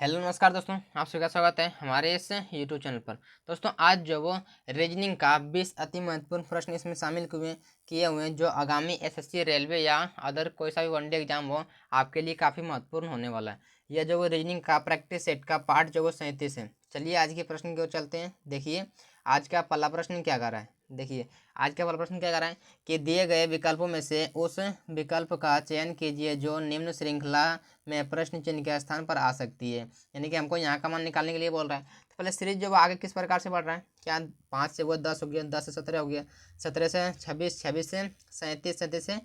Hello नमस्कार दोस्तों, आप सभी का स्वागत है हमारे इस यूट्यूब चैनल पर। दोस्तों आज जो वो रीजनिंग का 20 अति महत्वपूर्ण प्रश्न इसमें शामिल किए हुए हैं जो आगामी एसएससी, रेलवे या अदर कोई सा भी वनडे एग्जाम हो आपके लिए काफ़ी महत्वपूर्ण होने वाला है। यह जो वो रीजनिंग का प्रैक्टिस सेट का पार्ट जो वो 37 है। चलिए आज के प्रश्न की ओर चलते हैं। देखिए आज का पहला प्रश्न क्या कर रहा है। देखिए आज का पहला प्रश्न क्या कर रहा है कि दिए गए विकल्पों में से उस विकल्प का चयन कीजिए जो निम्न श्रृंखला में प्रश्न चिन्ह के स्थान पर आ सकती है। यानी कि हमको यहाँ का मान निकालने के लिए बोल रहा है। तो पहले सीरीज जो आगे किस प्रकार से बढ़ रहा है, क्या 5 से वो 10 हो गया, 10 से 17 हो गया, 17 से 26, 26 से 37, 37 से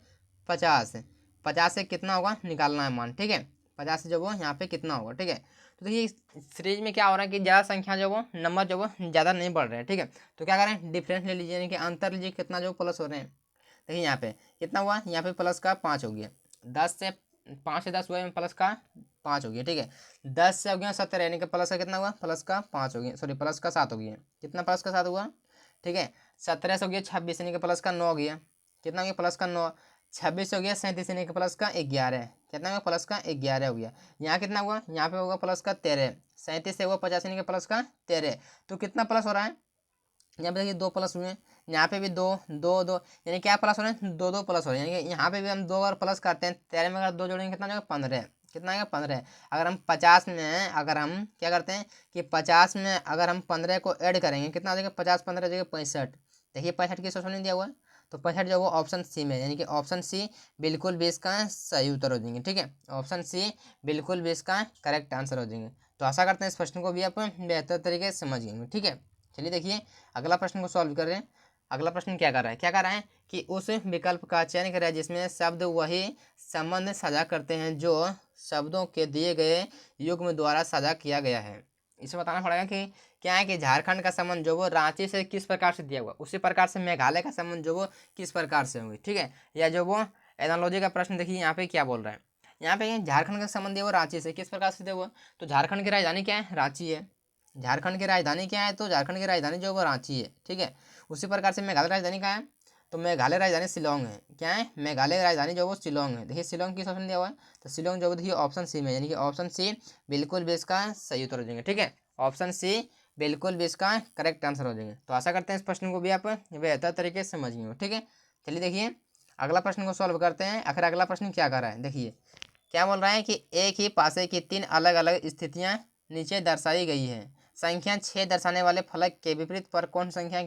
50, 50 से कितना होगा निकालना है मान। ठीक है, 50 से जो वो यहाँ पे कितना होगा। ठीक है, तो देखिए सीरीज में क्या हो रहा है कि ज़्यादा संख्या जो वो नंबर जो वो ज़्यादा नहीं बढ़ रहे हैं। ठीक है, तो क्या करें, डिफरेंस ले लीजिए, यानी कि अंतर लीजिए कितना जो प्लस हो रहे हैं। देखिए यहाँ पे कितना हुआ, यहाँ पे प्लस का 5 हो गया, 5 से 10 हुआ है, प्लस का 5 हो गया। ठीक है, 10 से हो गया 17, यानी कि प्लस का कितना हुआ, प्लस का 5 हो गया, सॉरी प्लस का 7 हो गया। कितना प्लस का 7 हुआ। ठीक है, 17 से हो गया 26, यानी कि प्लस का 9 हो गया। कितना हो गया, प्लस का 9। 26 हो गया 37, यानी कि प्लस का 11। कितना हुआ, प्लस का 11 हो गया। यहाँ कितना हुआ, यहाँ पे होगा प्लस का 13। 37 से हुआ 50, यानी कि प्लस का 13। तो कितना प्लस हो रहा है, यहाँ पे देखिए 2 प्लस हुए, यहाँ पे भी 2 2 2, यानी क्या प्लस हो रहे हैं, 2 2 प्लस हो रहे हैं। यानी कि यहाँ पे भी हम 2 अगर प्लस करते हैं, 13 में अगर 2 जोड़ेंगे कितना जाएगा, 15। कितना आएगा, 15। अगर हम 50 में अगर हम क्या करते हैं कि 50 में अगर हम 15 को ऐड करेंगे कितना आ जाएगा, 50 15 जगह 65। देखिए 65 किस ऑप्शन में दिया हुआ है, तो 65 जो वो ऑप्शन सी में, यानी कि ऑप्शन सी बिल्कुल भी इसका सही उत्तर हो जाएंगे। ठीक है, ऑप्शन सी बिल्कुल भी इसका करेक्ट आंसर हो जाएंगे। तो आशा करते हैं इस प्रश्न को भी आप बेहतर तरीके से समझ गए। ठीक है, चलिए देखिए अगला प्रश्न को सॉल्व कर रहे हैं। अगला प्रश्न क्या कर रहा है, क्या कर रहा है कि उस विकल्प का चयन करें जिसमें शब्द वही संबंध साझा करते हैं जो शब्दों के दिए गए युग्म द्वारा साझा किया गया है। इसे बताना पड़ेगा कि क्या है कि झारखंड का संबंध जो वो रांची से किस प्रकार से दिया हुआ, उसी प्रकार से मेघालय का संबंध जो वो किस प्रकार से होगी। ठीक है, या जो वो एनालॉजी का प्रश्न देखिए यहाँ पे क्या बोल रहा है। यहाँ पे झारखंड का संबंध दिया हुआ रांची से, किस प्रकार से दिया हुआ, तो झारखंड की राजधानी क्या है, रांची है। झारखंड की राजधानी क्या है, तो झारखंड की राजधानी जो वो रांची है। ठीक है, उसी प्रकार से मेघालय राजधानी क्या है, तो मेघालय राजधानी शिलोंग है। क्या है, मेघालय राजधानी जो वो शिलोंग है। देखिए शिलोंग किस ऑप्शन दिया हुआ है, तो शिलोंग जो वो देखिए ऑप्शन सी में, यानी कि ऑप्शन सी बिल्कुल भी इसका सही उत्तर हो जाएंगे। ठीक है, ऑप्शन सी बिल्कुल भी इसका करेक्ट आंसर हो जाएंगे। तो आशा करते हैं इस प्रश्न को भी आप बेहतर तरीके से समझ गए। ठीक है, चलिए देखिए अगला प्रश्न को सॉल्व करते हैं। आखिर अगला प्रश्न क्या कर रहा है, देखिए क्या बोल रहा है कि एक ही पासे की 3 अलग अलग स्थितियां नीचे दर्शाई गई है। संख्या 6 दर्शाने वाले फलक के विपरीत पर संख्या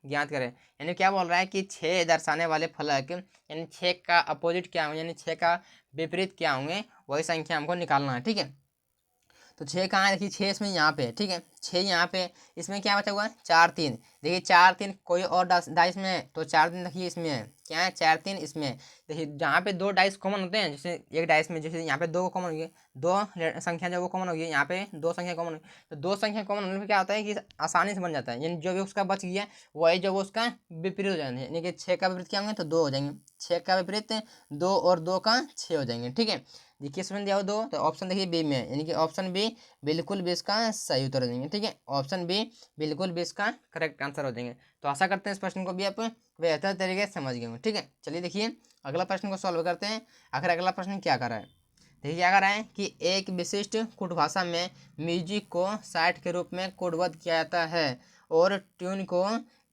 ज्ञात करें। यानी क्या बोल रहा है कि 6 दर्शाने वाले फलक, यानी 6 का अपोजिट क्या होंगे, यानी 6 का विपरीत क्या होंगे, वही संख्या हमको निकालना है। ठीक है, तो 6 कहाँ है, देखिए 6 इसमें यहाँ पे। ठीक है, 6 यहाँ पे, इसमें क्या बचा हुआ है, 4 3। देखिए 4 3 कोई और डाइस में है, तो 4 3 देखिए इसमें है, क्या है 4 3 इसमें है। देखिए जहाँ पे 2 डाइस कॉमन होते हैं, जैसे एक डाइस में जैसे यहाँ पे 2 कॉमन हो गए, 2 संख्या जो वो कॉमन हो गई, यहाँ पे 2 संख्या कॉमन हो गई, तो 2 संख्या कॉमन होने पर क्या होता है कि आसानी से बन जाता है। यानी जो भी उसका बच गया वही जो वो उसका विपरीत हो जाएंगे, यानी कि 6 का विपरीत क्या होंगे, तो 2 हो जाएंगे। 6 का विपरीत 2 और 2 का 6 हो जाएंगे। ठीक है, देखिए इसमें दिया हो 2, तो ऑप्शन देखिए बी में है, यानी कि ऑप्शन बी बिल्कुल भी इसका सही उत्तर हो जाएंगे। ठीक है, ऑप्शन बी बिल्कुल भी इसका करेक्ट आंसर हो जाएंगे। तो आशा करते हैं इस प्रश्न को भी आप बेहतर तरीके से समझ गए होंगे। ठीक है, चलिए देखिए अगला प्रश्न को सॉल्व करते हैं। आखिर अगला प्रश्न क्या कर रहा है, देखिए क्या कर रहा है कि एक विशिष्ट कुट भाषा में म्यूजिक को 60 के रूप में कोडबद्ध किया जाता है और ट्यून को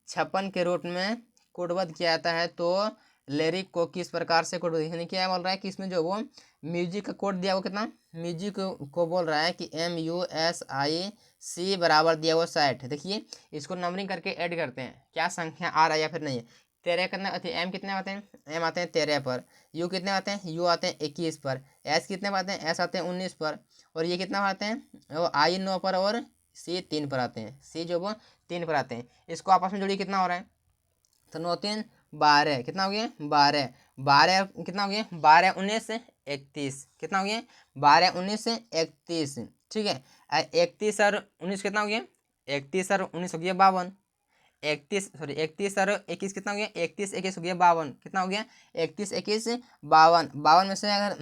56 के रूप में कोडबद्ध किया जाता है, तो लिरिक को किस प्रकार से कोड, यानी क्या बोल रहा है कि इसमें जो वो म्यूजिक का कोड दिया वो कितना, म्यूजिक को बोल रहा है कि MUSIC बराबर दिया हुआ 60। देखिए इसको नंबरिंग करके ऐड करते हैं, क्या संख्या आ रहा है या फिर नहीं है। 13 कितना आते हैं, एम कितने आते हैं, एम आते हैं 13 पर। यू कितने आते हैं, यू आते हैं 21 पर। एस कितने आते हैं, एस आते हैं 19 पर। और ये कितना आते हैं, वो आई 9 पर, और सी 3 पर आते हैं, सी जो वो 3 पर आते हैं। इसको आपस में जोड़िए कितना हो रहा है, तो 9 3 12, कितना हो गया 12, 12 कितना हो गया 12 19 31, कितना हो गया 12 19 31। ठीक है, 31 और 19 कितना हो गया, 31 और 19 हो गया 52। 31 और 21 कितना हो गया, 31 21 हो गया 52, कितना हो गया 31 21 52। 52 में से अगर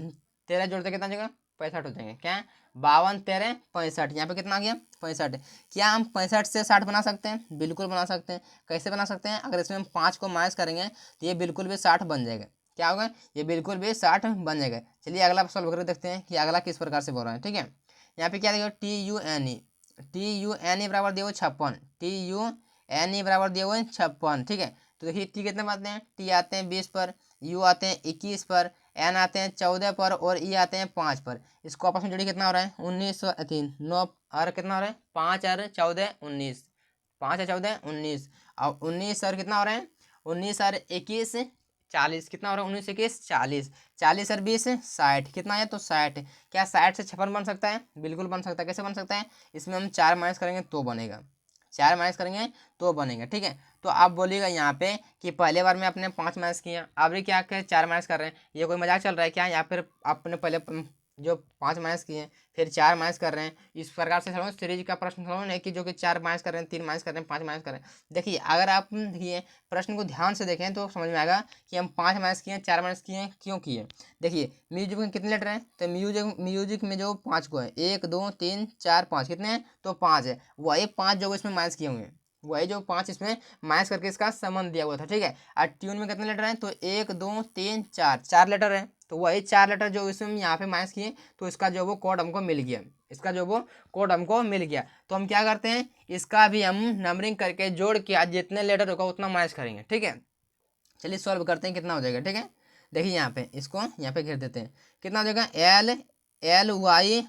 13 जोड़ते कितना हो जाएगा, 65 हो जाएंगे। क्या 52 13 65, यहाँ पे कितना आ गया 65। क्या हम 65 से 60 बना सकते हैं, बिल्कुल बना सकते हैं। कैसे बना सकते हैं, अगर इसमें हम 5 को माइनस करेंगे तो ये बिल्कुल भी 60 बन जाएगा। क्या होगा, ये बिल्कुल भी 60 बन जाएगा। चलिए अगला सॉल्व करके देखते हैं कि अगला किस प्रकार से बोल रहा है। ठीक है, यहाँ पे क्या देगा, TUNE बराबर दिया हुआ 56, TUNE बराबर दिया हुआ है 56। ठीक है, तो देखिए टी कितने आते हैं, टी आते हैं 20 पर, यू आते हैं 21 पर, एन आते हैं 14 पर और ई आते हैं 5 पर। इसको आपस में जोड़िए कितना हो रहा है, 19 और 3 9 और कितना हो रहा है, 5 और 14 19, 5 और 14 19, और 19 और कितना हो रहा है, 19 और 21 40, कितना हो रहा है, 19 21 40, 40 और 20 60, कितना है तो 60। क्या 60 से 56 बन सकता है, बिल्कुल बन सकता है। कैसे बन सकता है, इसमें हम 4 माइनस करेंगे तो बनेगा, 4 माइनस करेंगे तो बनेगा। ठीक है, तो आप बोलिएगा यहाँ पे कि पहले बार में आपने 5 माइनस किया, अब भी क्या कर 4 माइनस कर रहे हैं, ये कोई मजाक चल रहा है क्या, या फिर आपने पहले जो 5 माइनस किए फिर 4 माइनस कर रहे हैं। इस प्रकार से समझो सीरीज का प्रश्न समझो नहीं कि जो कि 4 माइनस कर रहे हैं, 3 माइनस कर रहे हैं, 5 माइनस कर रहे हैं। देखिए अगर आप देखिए प्रश्न को ध्यान से देखें तो समझ में आएगा कि हम 5 माइनस किए, 4 माइनस किए, क्यों किए। देखिए म्यूजिक में कितने लेटर हैं, तो म्यूजिक में जो 5 को है, 1 2 3 4 5, कितने हैं तो 5 है। वही 5 जो इसमें माइनस किए हुए हैं, वही जो 5 इसमें माइनस करके इसका संबंध दिया हुआ था। ठीक है, और ट्यून में कितने लेटर हैं, तो 1 2 3 4, 4 लेटर हैं। तो वही 4 लेटर जो इसमें यहाँ पे माइनस किए, तो इसका जो वो कोड हमको मिल गया, इसका जो वो कोड हमको मिल गया। तो हम क्या करते हैं, इसका भी हम नंबरिंग करके जोड़ के आज जितने लेटर होगा उतना माइनस करेंगे। ठीक है, चलिए सॉल्व करते हैं कितना हो जाएगा। ठीक है, देखिए यहाँ पे इसको यहाँ पे घेर देते हैं, कितना हो जाएगा, LLYRIC।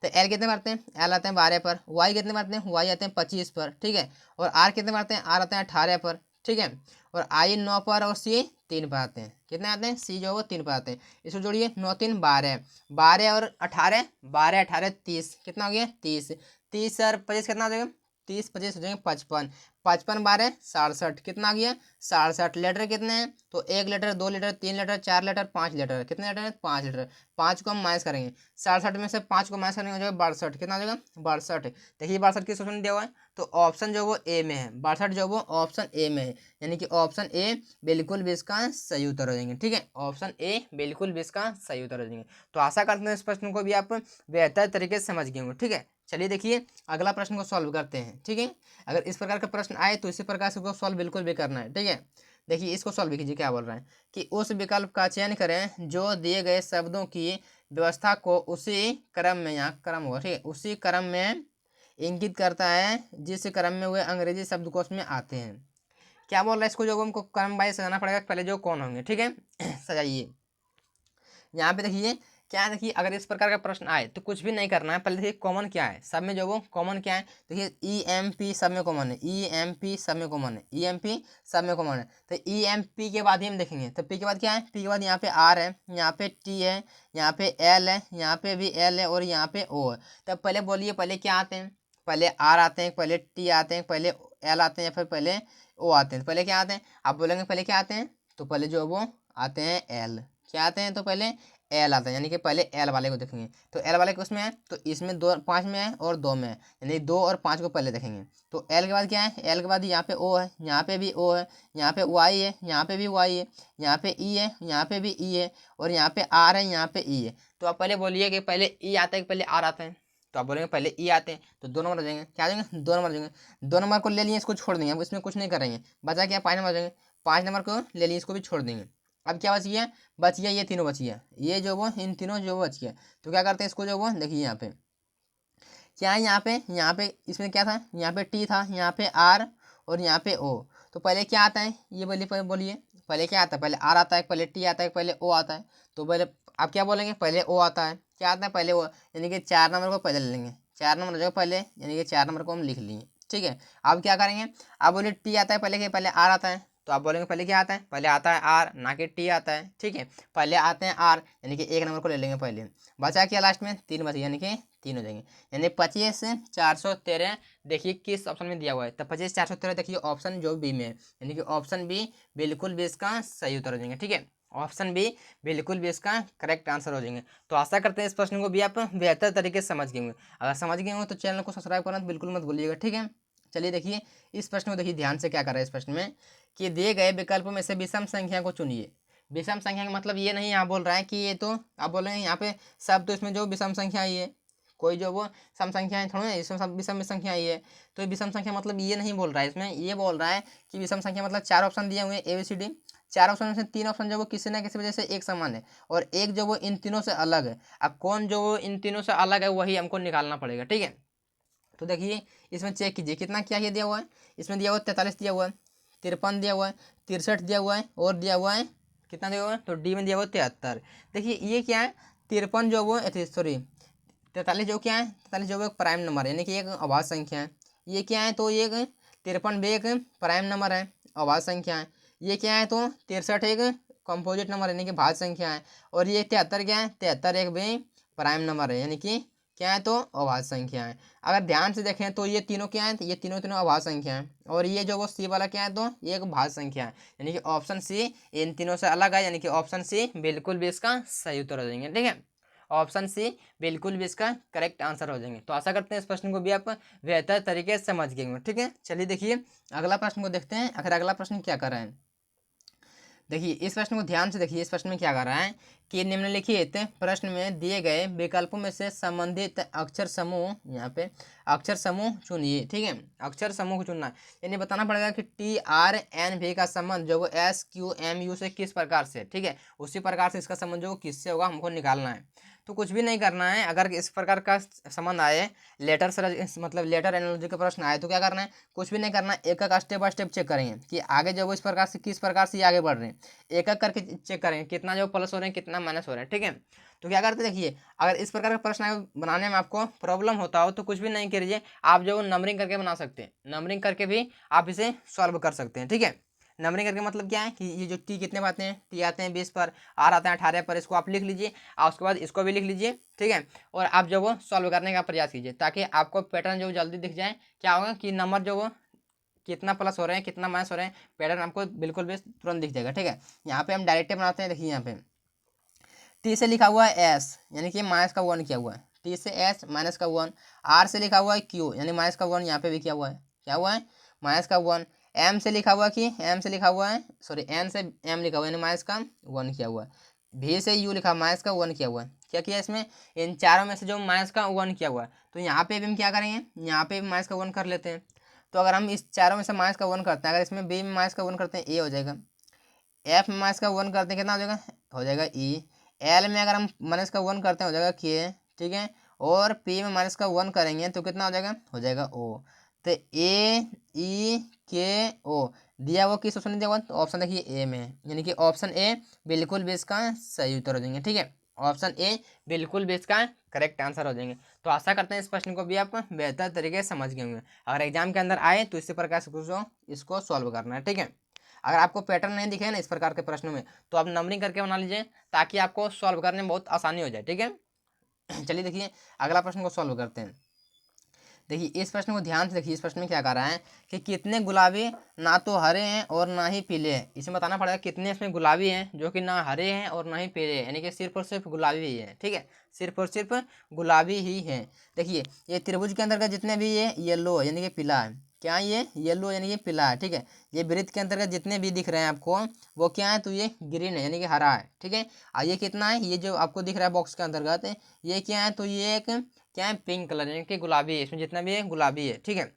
तो एल कितने मारते हैं, एल आते हैं 12 पर, वाई कितने मारते हैं, वाई आते हैं 25 पर। ठीक है, और आर कितने मारते हैं, आर आते हैं 18 पर। ठीक है, और आई 9 पर और सी 3 पर आते हैं। कितने आते हैं, सी जो है वो 3 पर आते हैं। इसको जोड़िए, 9 3 12, 12 और 18, 12 18 30, कितना हो गया 30, 30 और 25 कितना हो जाएगा, 30 25 हो जाएंगे 55, 55 12 67, कितना आ गया 67। लीटर कितने हैं, तो 1 litre 2 litre 3 litre 4 litre 5 litre, कितने लीटर है 5 लीटर। 5 को हम माइनस करेंगे, 67 में से 5 को माइनस करेंगे हो जाएगा 62, कितना हो जाएगा 62। देखिए 62 किस ऑप्शन में दिया हुआ है, तो ऑप्शन जो वो ए में है, 62 जो वो ऑप्शन ए में है, यानी कि ऑप्शन ए बिल्कुल भी इसका सही उत्तर हो जाएंगे। ठीक है, ऑप्शन ए बिल्कुल भी इसका सही उत्तर हो जाएंगे। तो आशा करते हैं इस प्रश्न को भी आप बेहतर तरीके से समझ गए होंगे। ठीक है, चलिए देखिए अगला प्रश्न को सॉल्व करते हैं। ठीक है, अगर इस प्रकार का प्रश्न आए तो इसी प्रकार से उसको सॉल्व बिल्कुल भी करना है। ठीक है, देखिए इसको सॉल्व कीजिए, क्या बोल रहा है कि उस विकल्प का चयन करें जो दिए गए शब्दों की व्यवस्था को उसी क्रम में, यहाँ क्रम होगा, ठीक है, उसी क्रम में इंगित करता है जिस क्रम में वे अंग्रेजी शब्दकोश में आते हैं। क्या बोल रहा है, इसको जो हमको क्रम वाइज सजाना पड़ेगा, पहले जो कौन होंगे। ठीक है, सजाइए। यहाँ पे देखिए क्या है, देखिए अगर इस प्रकार का प्रश्न आए तो कुछ भी नहीं करना है, पहले देखिए कॉमन क्या है, सब में जो वो कॉमन क्या है, देखिए EMP सब में कॉमन है, EMP सब में कॉमन है, EMP सब में कॉमन है। तो EMP के बाद ही हम देखेंगे, तो P के बाद क्या है, P के बाद यहाँ पे R है, यहाँ पे T है, यहाँ पे L है, यहाँ पे भी L है और यहाँ पे O है। तो पहले बोलिए पहले क्या आते हैं, पहले R आते हैं, पहले T आते हैं, पहले L आते हैं या फिर पहले O आते हैं। पहले क्या आते हैं, आप बोलेंगे पहले क्या आते हैं, तो पहले जो वो आते हैं L, क्या आते हैं, तो पहले एल आता है, यानी कि पहले एल वाले को देखेंगे। तो एल वाले किसमें है, तो इसमें 2 5 में है और 2 में है, यानी 2 और 5 को पहले देखेंगे। तो एल के बाद क्या है, एल के बाद यहाँ पे ओ है, यहाँ पे भी ओ है, यहाँ पे वाई है, यहाँ पे भी वाई है, यहाँ पे ई है, यहाँ पे भी ई है और यहाँ पे आर है, यहाँ पे ई है। तो आप पहले बोलिए कि पहले ई आता है कि पहले आर आता है, तो आप बोलेंगे पहले ई आते हैं, तो 2 नंबर हो जाएंगे, क्या आ जाएंगे 2 नंबर हो जाएंगे। 2 नंबर को ले लिए, इसको छोड़ देंगे, अब इसमें कुछ नहीं करेंगे, बचा क्या 5 नंबर हो जाएंगे, 5 नंबर को ले लिए, इसको भी छोड़ देंगे। अब क्या बच गया, बच गया ये तीनों बच गया, ये जो वो इन तीनों जो बच गया। तो क्या करते हैं इसको जो वो देखिए यहाँ पे क्या है, यहाँ पे इसमें क्या था, यहाँ पे टी था, यहाँ पे आर और यहाँ पे ओ। तो पहले क्या आता है, ये बोलिए बोलिए पहले क्या आता है, पहले आर आता है, पहले टी आता है, पहले ओ आता है। तो पहले आप क्या बोलेंगे, पहले ओ आता है, क्या आता है पहले ओ, यानी कि 4 नंबर को पहले ले लेंगे, 4 नंबर हो जाएगा पहले, यानी कि 4 नंबर को हम लिख लिए। ठीक है, अब क्या करेंगे, आप बोलिए टी आता है पहले, क्या पहले आर आता है, तो आप बोलेंगे पहले क्या आता है, पहले आता है आर, ना कि टी आता है। ठीक है, पहले आते हैं आर, यानी कि 1 नंबर को ले लेंगे पहले, बचा क्या लास्ट में 3 बचे, यानी कि 3 हो जाएंगे, यानी 25 से 413। देखिए किस ऑप्शन में दिया हुआ है, तो 25 413 देखिए ऑप्शन जो बी में है, यानी कि ऑप्शन बी बिल्कुल भी इसका सही उत्तर हो जाएंगे। ठीक है, ऑप्शन बी बिल्कुल भी इसका करेक्ट आंसर हो जाएंगे। तो आशा करते हैं इस प्रश्न को भी आप बेहतर तरीके से समझ गए होंगे। अगर समझ गए होंगे तो चैनल को सब्सक्राइब करना तो बिल्कुल मत भूलिएगा। ठीक है, चलिए देखिए इस प्रश्न को देखिए ध्यान से, क्या कर रहा है इस प्रश्न में कि दिए गए विकल्पों में से विषम संख्या को चुनिए। विषम संख्या का मतलब ये नहीं यहाँ बोल रहा है कि ये, तो आप बोल रहे हैं यहाँ पे सब, तो इसमें जो विषम संख्या आई है कोई जो वो सम संख्या है थोड़ा, इसमें सब विषम संख्या ही है। तो ये विषम संख्या मतलब ये नहीं बोल रहा है, इसमें ये बोल रहा है कि विषम संख्या मतलब 4 ऑप्शन दिए हुए A B C D, 4 option में से 3 ऑप्शन जो वो किसी ना किसी वजह से एक समान है और एक जो वो इन तीनों से अलग है। अब कौन जो वो इन तीनों से अलग है वही हमको निकालना पड़ेगा, ठीक है। तो देखिए इसमें चेक कीजिए कितना क्या ये दिया हुआ है, इसमें दिया हुआ है 43 दिया हुआ है, 53 दिया हुआ है, 63 दिया हुआ है और दिया हुआ है कितना दिया हुआ है, तो डी में दिया हुआ है 73। देखिए ये क्या है, 53 जो वो सॉरी 43 जो क्या है, 43 जो वो एक प्राइम नंबर है यानी कि एक अभाज्य संख्या है। ये क्या है, तो ये 53 भी एक प्राइम नंबर है, अभाज्य संख्या है। ये क्या है, तो 63 एक कंपोजिट नंबर यानी कि भाज्य संख्या है। और ये 73 क्या है, 73 एक भी प्राइम नंबर है यानी कि क्या है, तो अभाज्य संख्या है। अगर ध्यान से देखें तो ये तीनों क्या है, ये तीनों तीनों अभाज्य संख्या है और ये जो वो सी वाला क्या है, तो ये एक भाज्य संख्या है यानी कि ऑप्शन सी इन तीनों से अलग है, यानी कि ऑप्शन सी बिल्कुल भी इसका सही उत्तर हो जाएंगे, ठीक है। ऑप्शन सी बिल्कुल भी इसका करेक्ट आंसर हो जाएंगे। तो आशा करते हैं इस प्रश्न को भी आप बेहतर तरीके से समझ गए होंगे, ठीक है। चलिए देखिए अगला प्रश्न को देखते हैं, आखिर अगला प्रश्न क्या कर रहा है। देखिए इस प्रश्न को ध्यान से देखिए, इस प्रश्न में क्या कर रहा है कि निम्नलिखित प्रश्न में दिए गए विकल्पों में से संबंधित अक्षर समूह, यहाँ पे अक्षर समूह चुनिए, ठीक है। अक्षर समूह को चुनना यानी बताना पड़ेगा कि टी आर एन भी का संबंध जो एस क्यू एम यू से किस प्रकार से, ठीक है, उसी प्रकार से इसका संबंध जो किससे होगा हमको निकालना है। तो कुछ भी नहीं करना है, अगर इस प्रकार का संबंध आए लेटर से मतलब लेटर एनालॉजी का प्रश्न आए तो क्या करना है, कुछ भी नहीं करना, एक एक स्टेप बाय स्टेप चेक करेंगे कि आगे जो इस प्रकार से किस प्रकार से ये आगे बढ़ रहे हैं, एक एक करके चेक करेंगे कितना जो प्लस हो रहे हैं कितना माइनस हो रहे हैं, ठीक है। तो क्या करते देखिए, अगर इस प्रकार का प्रश्न बनाने में आपको प्रॉब्लम होता हो तो कुछ भी नहीं करिए, आप जो नंबरिंग करके बना सकते हैं, नंबरिंग करके भी आप इसे सॉल्व कर सकते हैं, ठीक है। नंबरिंग करके मतलब क्या है कि ये जो टी कितने आते हैं, टी आते हैं 20 पर, आर आते हैं 18 पर, इसको आप लिख लीजिए और उसके बाद इसको भी लिख लीजिए, ठीक है। और आप जो वो सॉल्व करने का प्रयास कीजिए ताकि आपको पैटर्न जो जल्दी दिख जाए, क्या होगा कि नंबर जो वो कितना प्लस हो रहे हैं कितना माइनस हो रहे हैं पैटर्न आपको बिल्कुल भी तुरंत दिख जाएगा, ठीक है। यहाँ पे हम डायरेक्ट बनाते हैं, देखिए यहाँ पे टी से लिखा हुआ है एस यानी कि माइनस का 1 किया हुआ है, टी से एस माइनस का 1, आर से लिखा हुआ है क्यू यानी माइनस का 1 यहाँ पे भी किया हुआ है, क्या हुआ है माइनस का 1, एम से लिखा हुआ कि एम से लिखा हुआ है सॉरी एन से एम लिखा हुआ है यानी माइनस का 1 किया हुआ है, भी से यू लिखा माइनस का 1 किया हुआ है। क्या किया इसमें, इन चारों में से जो माइनस का 1 किया हुआ है तो यहाँ पे भी हम क्या करेंगे, यहाँ पे भी माइनस का 1 कर लेते हैं। तो अगर हम इस चारों में से माइनस का 1 करते हैं, अगर इसमें बी में माइनस का 1 करते हैं ए हो जाएगा, एफ में माइनस का 1 करते हैं कितना हो जाएगा ई, एल में अगर हम माइनस का 1 करते हैं हो जाएगा के, ठीक है। और पी में माइनस का 1 करेंगे तो कितना हो जाएगा ओ। तो ए ई के ओ दिया हुआ किस ऑप्शन में दिया हुआ, तो ऑप्शन देखिए ए में है यानी कि ऑप्शन ए बिल्कुल भी इसका सही उत्तर हो जाएंगे, ठीक है। ऑप्शन ए बिल्कुल भी इसका करेक्ट आंसर हो जाएंगे। तो आशा करते हैं इस प्रश्न को भी आप बेहतर तरीके से समझ गए होंगे। अगर एग्जाम के अंदर आए तो इसी प्रकार से पूछो, इसको सॉल्व करना है, ठीक है। अगर आपको पैटर्न नहीं दिखे ना इस प्रकार के प्रश्नों में तो आप नंबरिंग करके बना लीजिए ताकि आपको सॉल्व करने में बहुत आसानी हो जाए, ठीक है। चलिए देखिए अगला प्रश्न को सॉल्व करते हैं। देखिए इस प्रश्न को ध्यान से देखिए, इस प्रश्न में क्या कर रहा है कि कितने गुलाबी ना तो हरे हैं और ना ही पीले हैं। इसमें बताना पड़ेगा कितने इसमें गुलाबी हैं जो कि ना हरे हैं और ना ही पीले हैं, यानी कि सिर्फ और सिर्फ गुलाबी ही है, ठीक है, सिर्फ और सिर्फ गुलाबी ही है। देखिए ये त्रिभुज के अंतर्गत जितने भी ये येलो यानी कि पीला है, क्या ये येलो यानी कि पीला है, ठीक है। ये वृत्त के अंतर्गत जितने भी दिख रहे हैं आपको वो क्या है, तो ये ग्रीन है यानी कि हरा है, ठीक है। और ये कितना है, ये जो आपको दिख रहा है बॉक्स के अंतर्गत ये क्या है, तो ये एक क्या है पिंक कलर यानी कि गुलाबी है, इसमें जितना भी है गुलाबी है, ठीक है।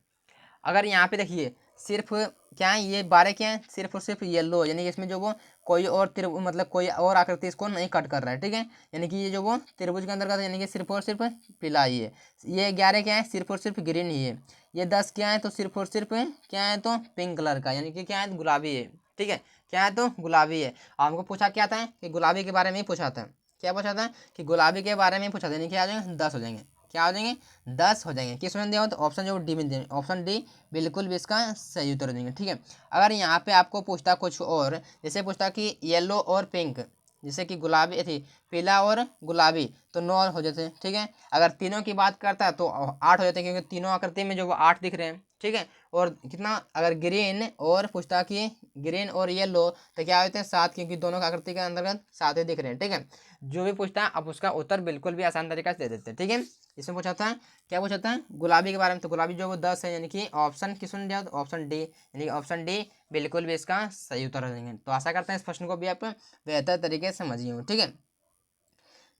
अगर यहाँ पे देखिए सिर्फ क्या है, ये 12 क्या है, सिर्फ और सिर्फ येलो यानी कि इसमें जो वो कोई और त्रिभुज मतलब कोई और आकृति इसको नहीं कट कर रहा है, ठीक है। यानी कि ये जो वो त्रिभुज के अंदर का यानी कि सिर्फ और सिर्फ पीला ही है। ये 11 क्या है, सिर्फ और सिर्फ ग्रीन ही है। ये 10 क्या है, तो सिर्फ और सिर्फ क्या है, तो पिंक कलर का यानी कि क्या है गुलाबी है, ठीक है। क्या है, तो गुलाबी है। और हमको पूछा क्या था कि गुलाबी के बारे में ही पूछा था, क्या पूछा था कि गुलाबी के बारे में ही पूछा था, यानी क्या आ जाएंगे 10 हो जाएंगे, क्या हो जाएंगे 10 हो जाएंगे। किस में दिया हो, तो ऑप्शन जो डी में देंगे, ऑप्शन डी बिल्कुल भी इसका सही उत्तर देंगे, ठीक है। अगर यहाँ पे आपको पूछता कुछ और, जैसे पूछता कि येलो और पिंक, जैसे कि गुलाबी थी पीला और गुलाबी तो 9 हो जाते, ठीक है। अगर तीनों की बात करता तो 8 हो जाते क्योंकि तीनों आकृति में जो वो 8 दिख रहे हैं, ठीक है। और कितना अगर ग्रीन और पूछता कि ग्रीन और येलो तो क्या होते हैं 7 क्योंकि दोनों आकृति के अंतर्गत 7 ही दिख रहे हैं, ठीक है। जो भी पूछता है आप उसका उत्तर बिल्कुल भी आसान तरीके से दे देते हैं, ठीक है। इसमें पूछा था क्या पूछा था गुलाबी के बारे में, तो गुलाबी जो वो 10 है यानी कि ऑप्शन किसने दिया, तो ऑप्शन डी यानी कि ऑप्शन डी बिल्कुल भी इसका सही उत्तर हो जाएंगे। तो आशा करते हैं इस प्रश्न को भी आप बेहतर तरीके से समझिए, ठीक है।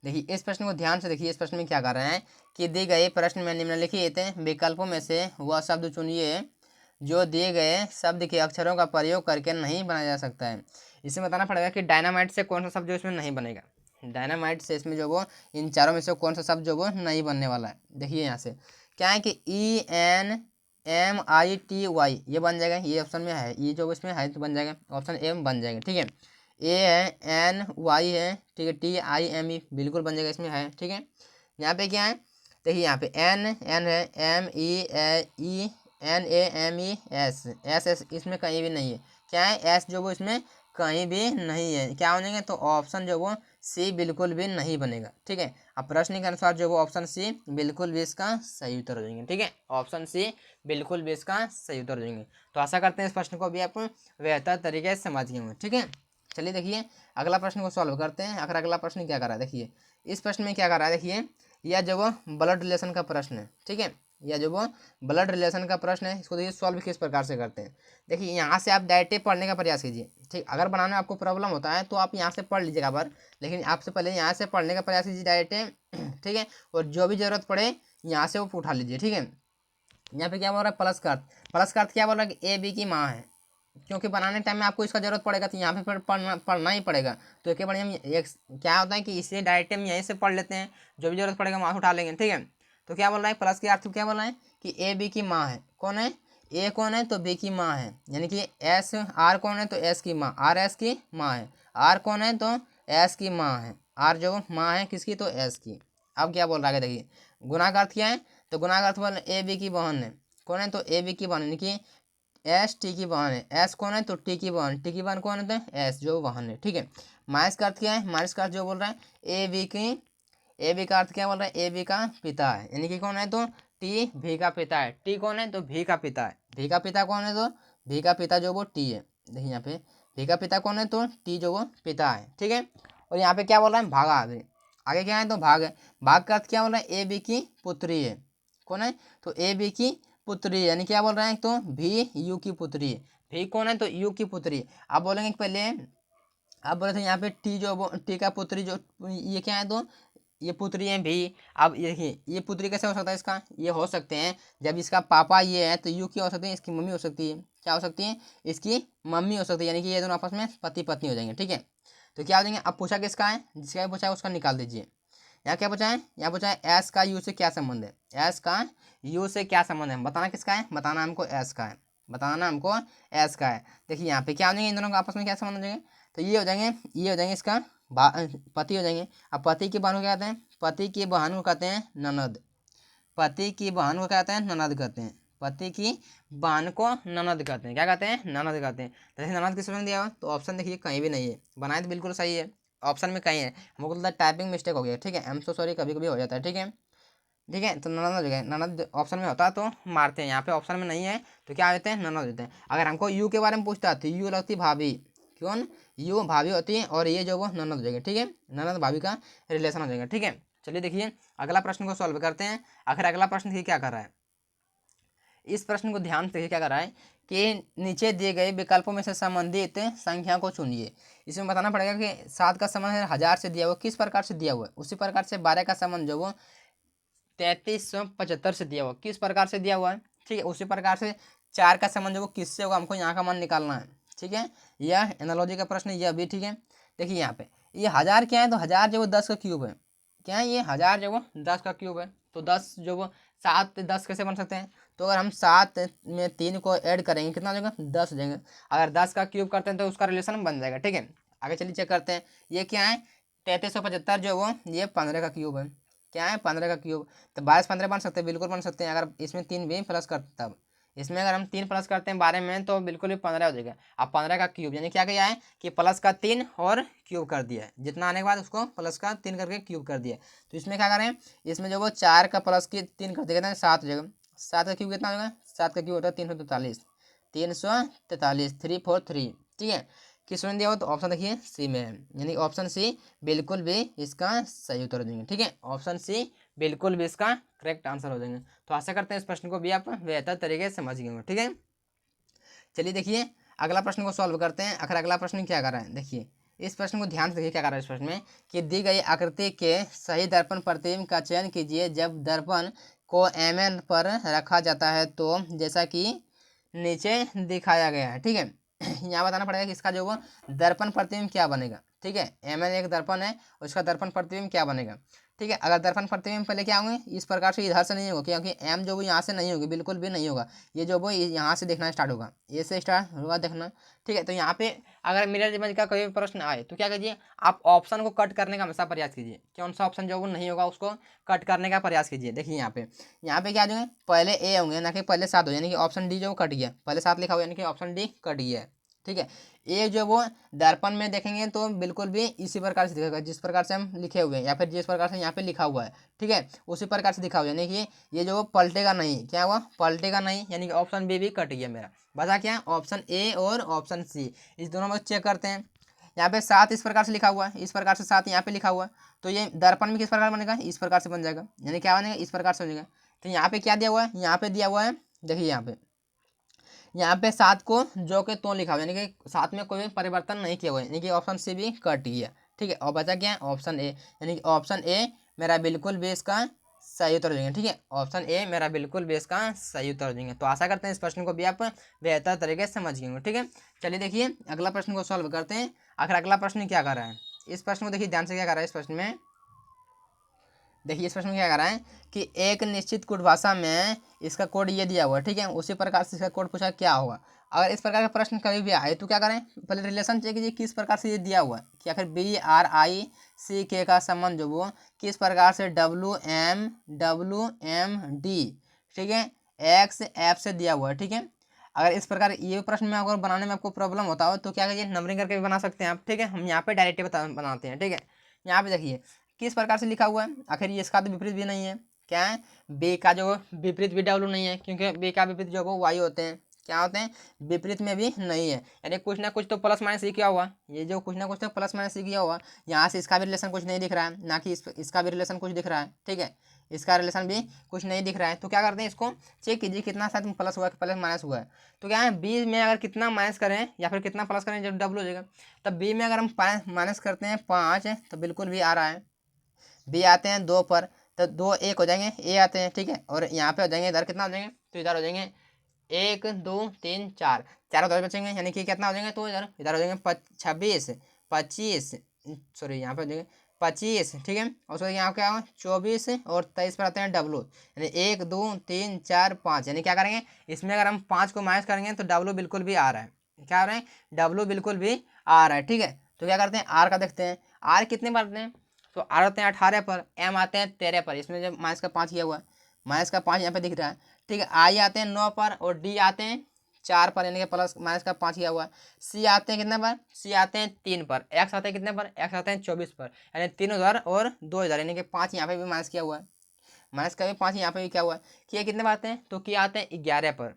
देखिए इस प्रश्न को ध्यान से देखिए। इस प्रश्न में क्या कर रहे हैं कि दिए गए प्रश्न में निम्नलिखित विकल्पों में से वह शब्द चुनिए जो दिए गए शब्द के अक्षरों का प्रयोग करके नहीं बनाया जा सकता है। इसमें बताना पड़ेगा कि डायनामाइट से कौन सा शब्द जो इसमें नहीं बनेगा। डायनामाइट से इसमें जो वो इन चारों में से कौन सा शब्द जो वो नहीं बनने वाला है। देखिए यहाँ से क्या है कि ENMITY ये बन जाएगा, ये ऑप्शन में है, ये जो इसमें है तो बन जाएगा, ऑप्शन एम बन जाएगा। ठीक है, ए है, NY है, ठीक है, TIME बिल्कुल बन जाएगा, इसमें है। ठीक है, यहाँ पे क्या है देखिए, यहाँ पे एन है, MENAMES इसमें कहीं भी नहीं है। क्या है, एस जो वो इसमें कहीं भी नहीं है। क्या बनेगा तो ऑप्शन जो वो सी बिल्कुल भी नहीं बनेगा। ठीक है, अब प्रश्न के अनुसार जो वो ऑप्शन सी बिल्कुल भी इसका सही उत्तर हो जाएंगे। ठीक है, ऑप्शन सी बिल्कुल भी इसका सही उत्तर हो जाएंगे। तो आशा करते हैं इस प्रश्न को भी आप बेहतर तरीके से समझ गए होंगे। ठीक है, चलिए देखिए अगला प्रश्न को सॉल्व करते हैं। आखिर अगला प्रश्न क्या कर रहा है, देखिए इस प्रश्न में क्या कर रहा है, देखिए यह जो वो ब्लड रिलेशन का प्रश्न है। ठीक है, यह जो वो ब्लड रिलेशन का प्रश्न है, इसको देखिए सॉल्व किस प्रकार से करते हैं। देखिए यहाँ से आप डायरेक्ट पढ़ने का प्रयास कीजिए। ठीक, अगर बनाने में आपको प्रॉब्लम होता है तो आप यहाँ से पढ़ लीजिएगा पर, लेकिन आपसे पहले यहाँ से पढ़ने का प्रयास कीजिए डायरेक्ट। ठीक है, और जो भी जरूरत पड़े यहाँ से वो उठा लीजिए। ठीक है, यहाँ पे क्या बोल रहा है, प्लस का अर्थ। प्लस का अर्थ क्या बोल रहा है कि AB की माँ है, क्योंकि बनाने टाइम में आपको इसका जरूरत पड़ेगा तो यहाँ पे पढ़ना ही पड़ेगा। तो एक बढ़िया हम एक क्या होता है कि इसे डायरेक्ट हम यहीं से पढ़ लेते हैं, जो भी जरूरत पड़ेगा वहाँ से उठा लेंगे। ठीक है, तो क्या बोल रहा है, प्लस के अर्थ क्या बोल रहा है कि AB की माँ है। कौन है, ए कौन है तो B की माँ है, यानी कि एस, आर कौन है तो एस की माँ, आर एस की माँ है। आर कौन है तो एस की माँ है, आर जो माँ है किसकी तो एस की। अब क्या बोल रहा है देखिए, गुना का अर्थ क्या है तो गुना का अर्थ बोल AB की बहन है। कौन है तो AB की बहन, यानी कि एस टी की बहन है। एस कौन है तो टी की बहन, टी की बहन कौन है तो एस जो बहन है। ठीक है, माइनस का अर्थ क्या है, माइनस का अर्थ जो बोल रहा है ए बी का अर्थ क्या बोल रहा है, ए बी का पिता है, यानी कि कौन है तो टी भी का पिता है। टी कौन है तो भी का पिता है। भी का पिता कौन है तो भी का पिता जो वो टी है। देखिए यहाँ पे भी का पिता कौन है तो टी जो वो पिता है। ठीक है, और यहाँ पे क्या बोल रहा है भागा, आगे आगे क्या है तो भाग है। भाग का अर्थ क्या बोल रहा है, ए बी की पुत्री है। कौन है तो ए बी की पुत्री, यानी क्या बोल रहे हैं तो भी यू की पुत्री। भी कौन है तो यू की पुत्री। आप बोलेंगे पहले, आप बोले थे यहाँ पे टी जो टी का पुत्री जो ये क्या है तो ये पुत्री है भी। अब ये देखिए ये पुत्री कैसे हो सकता है इसका, ये हो सकते हैं जब इसका पापा ये है तो यू की हो सकती है, इसकी मम्मी हो सकती है। क्या हो सकती है, इसकी मम्मी हो सकती है, यानी कि ये दोनों आपस में पति पत्नी हो जाएंगे। ठीक है, तो क्या हो जाएंगे, अब पूछा किसका है, जिसका भी पूछा है उसका निकाल दीजिए। यहाँ क्या पूछा है, यहाँ पूछा है एस का यू से क्या संबंध है। एस का यू से क्या संबंध है, बताना किसका है, बताना हमको एस का है, बताना हमको एस का है। देखिए यहाँ पे क्या हो जाएंगे, इन दोनों का आपस में क्या संबंध हो जाएंगे, तो ये हो जाएंगे, ये हो जाएंगे इसका पति हो जाएंगे। अब पति की बहन को क्या कहते हैं, पति की बहन को कहते हैं ननद। पति की बहन को कहते हैं ननद कहते हैं। पति की बहन को ननद कहते हैं, क्या कहते हैं, ननद कहते हैं। जैसे ननद किस में दिया हुआ तो ऑप्शन देखिए कहीं भी नहीं है, बनाए तो बिल्कुल सही है, ऑप्शन में कहीं है, हमको लगता है टाइपिंग मिस्टेक हो गया। ठीक है, आई एम सो सॉरी, कभी कभी हो जाता है। ठीक है, ठीक है, तो ननद हो जगह ननद ऑप्शन में होता तो मारते हैं, यहाँ पे ऑप्शन में नहीं है तो क्या देते हैं, ननद देते हैं। अगर हमको यू के बारे में पूछता तो यू लगती भाभी, कौन, यू भाभी होती है, और ये जो वो ननद हो जाएगी। ठीक है, ननद भाभी का रिलेशन हो जाएगा। ठीक है, चलिए देखिए अगला प्रश्न को सॉल्व करते हैं। आखिर अगला प्रश्न देखिए क्या कर रहा है, इस प्रश्न को ध्यान से देखिए क्या कर रहा है कि नीचे दिए गए विकल्पों में से संबंधित संख्या को चुनिए। इसमें बताना पड़ेगा कि 7 का संबंध है 1000 से दिया हुआ, किस प्रकार से दिया हुआ है, उसी प्रकार से 12 का संबंध जो वो 3375 से दिया हुआ, किस प्रकार से दिया हुआ है। ठीक है, उसी प्रकार से 4 का संबंध जो वो किससे होगा, हमको यहाँ का मान निकालना है। ठीक है, यह एनालॉजी का प्रश्न यह भी। ठीक है, देखिए यहाँ पे ये 1000 क्या है तो 1000 जो वो 10 का क्यूब है। क्या है ये 1000 जो वो 10 का क्यूब है, तो 10 जो वो 7 10 कैसे बन सकते हैं, तो अगर हम 7 में 3 को ऐड करेंगे कितना हो जाएगा 10 हो जाएगा। अगर 10 का क्यूब करते हैं तो उसका रिलेशन बन जाएगा। ठीक है, आगे चलिए चेक करते हैं, ये क्या है 3375 जो वो ये 15 का क्यूब है। क्या है 15 का क्यूब, तो 22 15 बन सकते हैं, बिल्कुल बन सकते हैं। अगर इसमें 3 भी प्लस करते तब, इसमें अगर हम 3 प्लस करते हैं 12 में तो बिल्कुल भी 15 हो जाएगा। अब 15 का क्यूब यानी क्या किया है कि प्लस का 3 और क्यूब कर दिया है, जितना आने के बाद उसको प्लस का 3 करके क्यूब कर दिया। तो इसमें क्या करें, इसमें जो वो 4 का प्लस की 3 कर देते हैं 7 हो जाएगा। 7 का क्यूब कितना होगा, 7 का क्यूब होता है 343, 343 343। ठीक है, किस में दिया हो तो ऑप्शन देखिए सी में है, यानी ऑप्शन सी बिल्कुल भी इसका सही उत्तर देंगे। ठीक है, ऑप्शन सी बिल्कुल भी इसका करेक्ट आंसर हो जाएंगे। तो आशा करते हैं इस प्रश्न को भी आप बेहतर तरीके से समझ गए होंगे। ठीक है, चलिए देखिए अगला प्रश्न को सॉल्व करते हैं। आखिर अगला प्रश्न क्या कर रहा है, देखिए इस प्रश्न को ध्यान से देखिए क्या कर रहा है इस प्रश्न में कि दी गई आकृति के सही दर्पण प्रतिबिंब का चयन कीजिए जब दर्पण को mn पर रखा जाता है तो जैसा कि नीचे दिखाया गया है। ठीक है, यहाँ बताना पड़ेगा कि इसका जो वो दर्पण प्रतिबिंब क्या बनेगा। ठीक है, mn एक दर्पण है, उसका दर्पण प्रतिबिंब क्या बनेगा। ठीक है, अगर दर्पण प्रतिबिंब पहले क्या होंगे इस प्रकार से इधर से नहीं होगा क्योंकि m जो वो यहाँ से नहीं होगी, बिल्कुल भी नहीं होगा। ये जो वो यहाँ से देखना स्टार्ट होगा, ये से स्टार्ट होगा देखना। ठीक है, तो यहाँ पे अगर मिरर इमेज का कोई प्रश्न आए तो क्या कीजिए, आप ऑप्शन को कट करने का हमेशा प्रयास कीजिए। कौन सा ऑप्शन जो वो नहीं होगा उसको कट करने का प्रयास कीजिए। देखिए यहाँ पे क्या जो है पहले ए होंगे ना कि पहले 7 हो, यानी कि ऑप्शन डी जो कट गया, पहले 7 लिखा हुआ यानी कि ऑप्शन डी कट गया है। ठीक है, ये जो वो दर्पण में देखेंगे तो बिल्कुल भी इसी प्रकार से दिखेगा जिस प्रकार से हम लिखे हुए हैं या फिर जिस प्रकार से यहाँ पे लिखा हुआ है। ठीक है, उसी प्रकार से दिखा हुआ है, यानी कि ये जो पलटेगा नहीं, क्या हुआ पलटेगा नहीं, यानी कि ऑप्शन बी भी कट गया मेरा। बचा क्या ऑप्शन ए और ऑप्शन सी, इस दोनों में चेक करते हैं। यहाँ पे 7 इस प्रकार से लिखा हुआ है, इस प्रकार से 7 यहाँ पे लिखा हुआ है, तो ये दर्पण में किस प्रकार बनेगा इस प्रकार से बन जाएगा, यानी क्या बनेगा इस प्रकार से हो जाएगा। तो यहाँ पे क्या दिया हुआ है, यहाँ पे दिया हुआ है देखिए यहाँ पे 7 को जो के तो लिखा हुआ है, यानी कि 7 में कोई भी परिवर्तन नहीं किया हुआ है, यानी कि ऑप्शन सी भी कट गया। ठीक है, और बचा क्या है ऑप्शन ए, यानी कि ऑप्शन ए मेरा बिल्कुल भी इसका सही उत्तर हो जाएंगे। ठीक है, ऑप्शन ए मेरा बिल्कुल भी इसका सही उत्तर हो जाएंगे। तो आशा करते हैं इस प्रश्न को भी आप बेहतर तरीके से समझ गए। ठीक है, चलिए देखिए अगला प्रश्न को सॉल्व करते हैं। आखिर अगला प्रश्न क्या कर रहा है, इस प्रश्न को देखिए ध्यान से क्या कर रहा है। इस प्रश्न में देखिए इस प्रश्न में क्या कर रहा है कि एक निश्चित कोड भाषा में इसका कोड ये दिया हुआ है। ठीक है, उसी प्रकार से इसका कोड पूछा क्या होगा। अगर इस प्रकार का प्रश्न कभी भी आए तो क्या करें, पहले रिलेशन चेक कीजिए किस प्रकार से ये दिया हुआ है कि आखिर BRICK का संबंध जो वो किस प्रकार से WMD ठीक है XF से दिया हुआ है। ठीक है, अगर इस प्रकार ये प्रश्न में अगर बनाने में आपको प्रॉब्लम होता हो तो क्या कीजिए नंबरिंग करके भी बना सकते हैं आप। ठीक है, हम यहाँ पे डायरेक्ट बनाते हैं। ठीक है, यहाँ पे देखिए किस प्रकार से लिखा हुआ है, आखिर ये इसका तो विपरीत भी नहीं है, क्या है बी का जो विपरीत भी डब्लू नहीं है, क्योंकि बी का विपरीत जो वो वाई होते हैं, क्या होते हैं विपरीत में भी नहीं है, यानी कुछ ना कुछ तो प्लस माइनस ही किया हुआ, ये जो कुछ ना कुछ तो प्लस माइनस ही किया हुआ। यहाँ से इसका भी रिलेशन कुछ नहीं दिख रहा है, ना कि इसका भी रिलेशन कुछ दिख रहा है। ठीक है, इसका रिलेशन भी कुछ नहीं दिख रहा है, तो क्या करते हैं इसको चेक कीजिए कितना शायद प्लस हुआ है प्लस माइनस हुआ है। तो क्या है बी में अगर कितना माइनस करें या फिर कितना प्लस करें जब डब्लू हो जाएगा, तब बी में अगर हम माइनस करते हैं 5 तो बिल्कुल भी आ रहा है। बी आते हैं 2 पर तो 2 1 हो जाएंगे, ए आते हैं। ठीक है, और यहाँ पे हो जाएंगे इधर कितना हो जाएंगे, तो इधर हो जाएंगे 1 2 3 4 चार उधर बचेंगे, यानी कि कितना हो जाएंगे तो इधर इधर हो जाएंगे 26 25 सॉरी यहाँ पे हो जाएंगे 25। ठीक है, और उसके यहाँ क्या होगा 24 और 23 पर आते हैं डब्लू, यानी 1 2 3 4 5, यानी क्या करेंगे इसमें अगर हम 5 को माइनस करेंगे तो डब्लू बिल्कुल भी आ रहा है, क्या आ रहा है डब्लू बिल्कुल भी आ रहा है। ठीक है, तो क्या करते हैं आर का देखते हैं, आर कितने पर आते हैं, तो आर आते हैं 18 पर, एम आते हैं 13 पर, इसमें जब माइनस का 5 किया हुआ है माइनस का 5 यहाँ पे दिख रहा है। ठीक है, आई आते हैं 9 पर और डी आते हैं 4 पर, यानी कि प्लस माइनस का 5 किया हुआ है। सी आते हैं कितने पर, सी आते हैं 3 पर, एक्स आते हैं कितने पर, एक्स आते हैं 24 पर, यानी 3 उधर और 2 इधर, यानी कि 5 यहाँ पे भी माइनस किया हुआ है, माइनस का भी 5 यहाँ पे भी क्या हुआ है। किया कितने पर आते हैं, तो किया आते हैं 11 पर,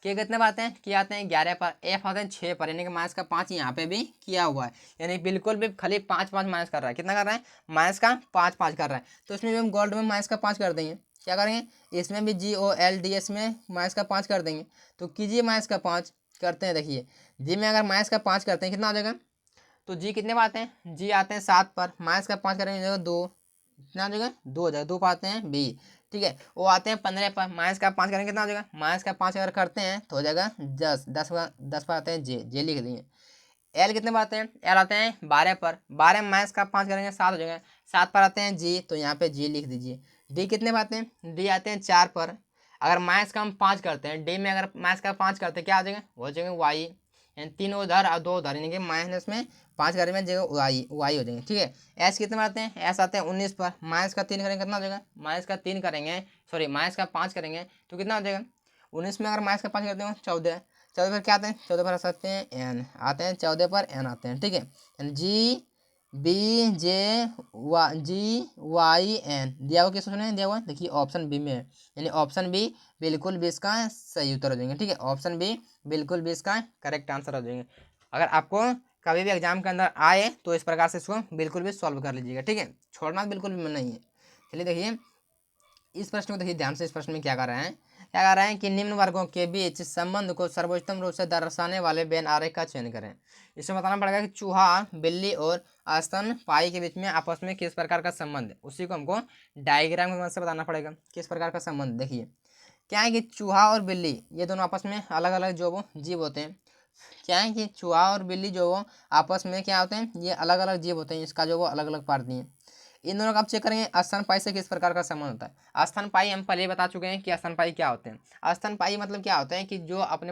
के कितने पर आते हैं, किया आते हैं 11 पर, एफ आते हैं 6 पर, यानी कि माइनस का 5 यहाँ पे भी किया हुआ है, यानी बिल्कुल भी खाली 5 5 माइनस कर रहा है। कितना कर रहा है माइनस का 5 5 कर रहा है, तो इसमें भी हम गोल्ड में माइनस का 5 कर देंगे। क्या करेंगे इसमें भी GOLDS में माइनस का 5 कर देंगे। तो कीजिए माइनस का 5 करते हैं, देखिए जी में अगर माइनस का 5 करते हैं कितना हो जाएगा, तो जी कितने पर आते हैं, जी आते हैं 7 पर, माइनस का 5 करेंगे 2, कितना हो जाएगा 2 हो जाएगा, 2 पर आते हैं बी। ठीक है, वो आते हैं 15 पर, माइनस का 5 करेंगे कितना हो जाएगा, माइनस का 5 अगर करते हैं तो हो जाएगा 10, 10 पर आते हैं जे लिख देंगे। एल कितने पर आते हैं, एल आते हैं 12 पर, 12 माइनस का 5 करेंगे 7 हो जाएगा, 7 पर आते हैं जी, तो यहाँ पे जी लिख दीजिए। डी कितने पर आते हैं, डी आते हैं 4 पर, अगर माइनस का हम 5 करते हैं, डी में अगर माइनस का 5 करते हैं क्या आ जाएगा, हो जाएगा वाई, यानी 3 उधर और 2 उधर, यानी कि माइनस में 5 करेंगे जगह वाई वाई हो जाएंगे। ठीक है, एस कितने में आते हैं, एस आते हैं 19 पर, माइनस का 3 करेंगे कितना हो जाएगा, माइनस का 3 करेंगे सॉरी माइनस का 5 करेंगे तो कितना हो जाएगा, 19 में अगर माइनस का 5 करते हो 14, 14 पर क्या आते हैं, 14 पर आ सकते हैं एन आते हैं, 14 पर एन आते हैं। ठीक है, GBJY दिया हुआ किस सुने दिया हुआ देखिए ऑप्शन बी में है, यानी ऑप्शन बी बिल्कुल भी इसका सही उत्तर हो जाएंगे। ठीक है, ऑप्शन बी बिल्कुल भी इसका करेक्ट आंसर हो जाएंगे। अगर आपको कभी भी एग्जाम के अंदर आए तो इस प्रकार से इसको बिल्कुल भी सॉल्व कर लीजिएगा। ठीक है, छोड़ना बिल्कुल भी नहीं है। चलिए देखिए इस प्रश्न को देखिए ध्यान से, इस प्रश्न में क्या कर रहे हैं क्या कर रहे हैं कि निम्न वर्गों के बीच संबंध को सर्वोत्तम रूप से दर्शाने वाले वेन आरेख का चयन करें। इसमें बताना पड़ेगा कि चूहा, बिल्ली और स्तनपायी के बीच में आपस में किस प्रकार का संबंध है, उसी को हमको डायग्राम की मदद से बताना पड़ेगा किस प्रकार का संबंध। देखिए क्या है कि चूहा और बिल्ली ये दोनों आपस में अलग अलग जो वो जीव होते हैं। क्या है कि चूहा और बिल्ली जो वो आपस में क्या होते हैं, ये अलग अलग जीव होते हैं, इसका जो वो अलग अलग पार्ट दिए। इन दोनों का आप चेक करेंगे स्तनपायी से किस प्रकार का संबंध होता है। स्तनपायी हम पहले ही बता चुके हैं कि स्तनपायी क्या होते हैं। स्तनपायी मतलब क्या होते हैं कि जो अपने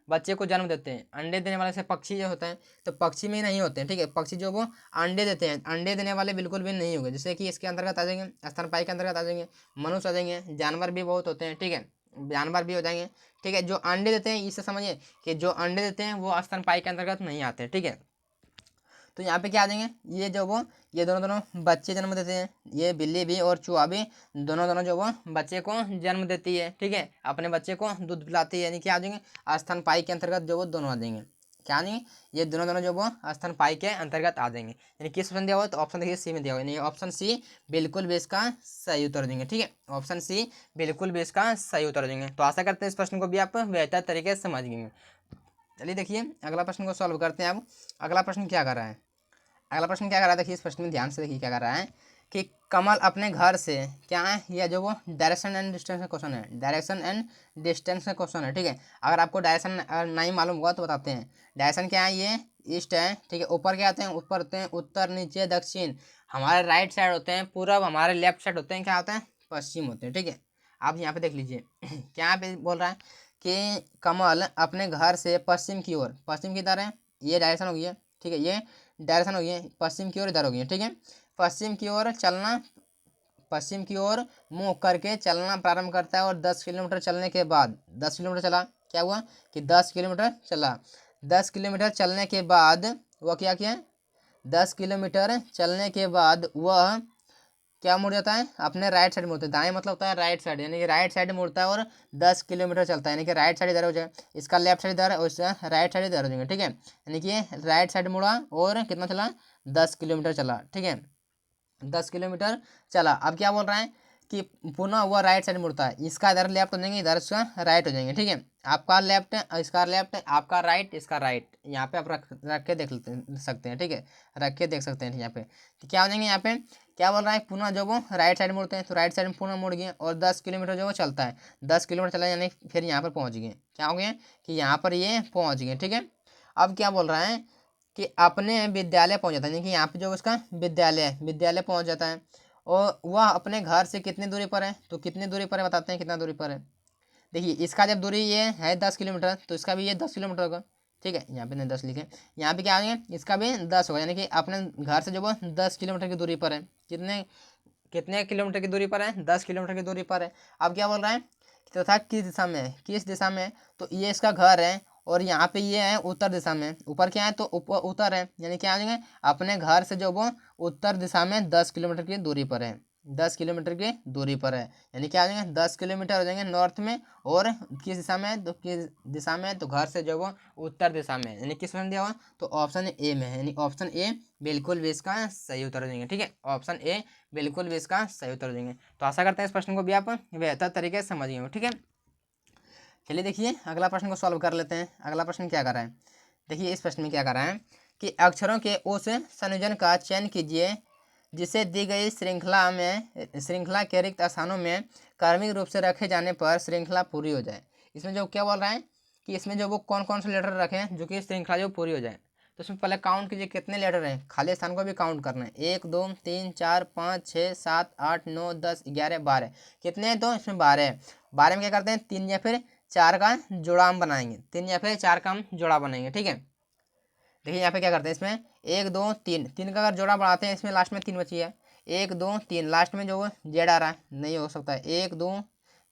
बच्चे को जन्म देते हैं। अंडे देने वाले से पक्षी जो होते हैं, तो पक्षी में नहीं होते हैं, ठीक है। पक्षी जो वो अंडे देते हैं, अंडे देने वाले बिल्कुल भी नहीं होंगे। जैसे कि इसके अंतर्गत आ जाएंगे, स्तनपायी के अंतर्गत आ जाएंगे मनुष्य आ जाएंगे, जानवर भी बहुत होते हैं, ठीक है, जानवर भी हो जाएंगे, ठीक है। जो अंडे देते हैं इसे समझिए कि जो अंडे देते हैं वो स्तनपायी के अंतर्गत नहीं आते, ठीक है। तो यहाँ पे क्या आ जाएंगे, ये दोनों दोनों बच्चे जन्म देते हैं, ये बिल्ली भी और चूहा भी दोनों दोनों जो वो बच्चे को जन्म देती है, ठीक है, अपने बच्चे को दूध पिलाती है, यानी क्या आ जाएंगे स्तनपायी के अंतर्गत जो वो दोनों आ जाएंगे। क्या आ जाएंगे, ये दोनों दोनों जो वो स्तनपायी के अंतर्गत आ जाएंगे। यानी किस ऑप्शन दिया हुआ, तो ऑप्शन देखिए सी में दिया हुआ, यानी ऑप्शन सी बिल्कुल भी इसका सही उत्तर देंगे, ठीक है। ऑप्शन सी बिल्कुल भी इसका सही उत्तर देंगे। तो आशा करते हैं इस प्रश्न को भी आप बेहतर तरीके से समझ गए। चलिए देखिए अगला प्रश्न को सॉल्व करते हैं। अब अगला प्रश्न क्या कर रहा है, अगला प्रश्न क्या कर रहा है, देखिए इस प्रश्न में ध्यान से देखिए क्या कर रहा है कि कमल अपने घर से क्या है, यह जो वो डायरेक्शन एंड डिस्टेंस का क्वेश्चन है, डायरेक्शन एंड डिस्टेंस का क्वेश्चन है, ठीक है। अगर आपको डायरेक्शन नहीं मालूम होगा तो बताते हैं। डायरेक्शन क्या है, ये ईस्ट है, ठीक है। ऊपर क्या आते हैं, ऊपर होते हैं उत्तर, नीचे दक्षिण, हमारे राइट साइड होते हैं पूरब, हमारे लेफ्ट साइड होते हैं क्या होते हैं, पश्चिम होते हैं, ठीक है। आप यहाँ पे देख लीजिए क्या पे बोल रहा है कि कमल अपने घर से पश्चिम की ओर, पश्चिम की तरह ये डायरेक्शन हो गई है, ठीक है, ये डायरेक्शन हो गई है, पश्चिम की ओर इधर हो गई है, ठीक है। पश्चिम की ओर चलना, पश्चिम की ओर मुंह करके चलना प्रारंभ करता है और 10 किलोमीटर चलने के बाद, 10 किलोमीटर चला, क्या हुआ कि 10 किलोमीटर चला, 10 किलोमीटर चलने के बाद वह क्या किया, 10 किलोमीटर चलने के बाद वह क्या मुड़ जाता है, अपने राइट साइड मुड़ता है। दाएं मतलब होता है राइट साइड, यानी कि राइट साइड मुड़ता है और 10 किलोमीटर चलता है, यानी कि राइट साइड इधर हो जाए, इसका लेफ्ट साइड इधर और इसका राइट साइड इधर हो जाएंगे, ठीक है। यानी कि राइट साइड मुड़ा और कितना चला, 10 किलोमीटर चला, ठीक है, 10 किलोमीटर चला। अब क्या बोल रहा है कि पुनः वह राइट साइड मुड़ता है, इसका इधर लेफ्ट हो जाएंगे, इधर इसका राइट हो जाएंगे, ठीक है। आपका लेफ्ट, इसका लेफ्ट, आपका राइट, इसका राइट, यहाँ पे आप रख के देख सकते हैं, ठीक है, रख के देख सकते हैं यहाँ पे। तो क्या हो जाएंगे, यहाँ पे क्या बोल रहा है, पुनः जो वो राइट साइड मुड़ते हैं, तो राइट साइड में पुनः मुड़ गए और 10 किलोमीटर जो वो चलता है, 10 किलोमीटर चला, यानी फिर यहाँ पर पहुँच गए, क्या हो गए कि यहाँ पर ये पहुँच गए, ठीक है। अब क्या बोल रहा है कि अपने विद्यालय पहुंच जाता है, यानी कि यहाँ पे जो उसका विद्यालय है, विद्यालय पहुंच जाता है और वह अपने घर से कितनी दूरी पर है, तो कितनी दूरी पर है बताते हैं, कितना दूरी पर है। देखिए इसका जब दूरी ये है 10 किलोमीटर, तो इसका भी ये 10 किलोमीटर होगा, ठीक है। यहाँ पे नहीं 10 लिखे, यहाँ पे क्या आ गया, इसका भी 10 होगा, यानी कि अपने घर से जो वो 10 किलोमीटर की दूरी पर है। कितने कितने किलोमीटर की दूरी पर है, 10 किलोमीटर की दूरी पर है। अब क्या बोल रहा है तथा किस दिशा में है, किस दिशा में है, तो ये इसका घर है और यहाँ पे ये है उत्तर दिशा में, ऊपर क्या है तो ऊपर उत्तर है, यानी क्या आ जाएंगे अपने घर से जो वो उत्तर दिशा में 10 किलोमीटर की दूरी पर है, 10 किलोमीटर की दूरी पर है, यानी क्या आ जाएंगे 10 किलोमीटर हो जाएंगे नॉर्थ में, और किस दिशा में, तो किस दिशा में, तो घर से जो वो उत्तर दिशा में, यानी किस ऑप्शन दिया हुआ, तो ऑप्शन ए में है, यानी ऑप्शन ए बिल्कुल भी इसका सही उत्तर देंगे, ठीक है। ऑप्शन ए बिल्कुल भी इसका सही उत्तर देंगे। तो आशा करते हैं इस प्रश्न को भी आप बेहतर तरीके से समझ गए हो, ठीक है। चलिए देखिए अगला प्रश्न को सॉल्व कर लेते हैं। अगला प्रश्न क्या कर रहा है, देखिए इस प्रश्न में क्या कर रहा है कि अक्षरों के उस संयोजन का चयन कीजिए जिसे दी गई श्रृंखला के रिक्त स्थानों में क्रमिक रूप से रखे जाने पर श्रृंखला पूरी हो जाए। इसमें जो क्या बोल रहा है कि इसमें जो वो कौन कौन से लेटर रखें जो कि श्रृंखला जो पूरी हो जाए। तो इसमें पहले काउंट कीजिए कितने लेटर हैं, खाली स्थान को भी काउंट करना है, 1 2 3 4 5 6 7 8 9 10 11 12, कितने हैं तो इसमें 12 है। 12 में क्या करते हैं 3 या फिर 4 का जोड़ा हम बनाएंगे, 3 या फिर 4 का हम जोड़ा बनाएंगे, ठीक है। देखिए यहाँ पे क्या करते हैं इसमें 1 2 3, 3 का अगर जोड़ा बढ़ाते हैं इसमें लास्ट में 3 बची है, 1 2 3, लास्ट में जो जेड आ रहा है नहीं हो सकता है, 1 2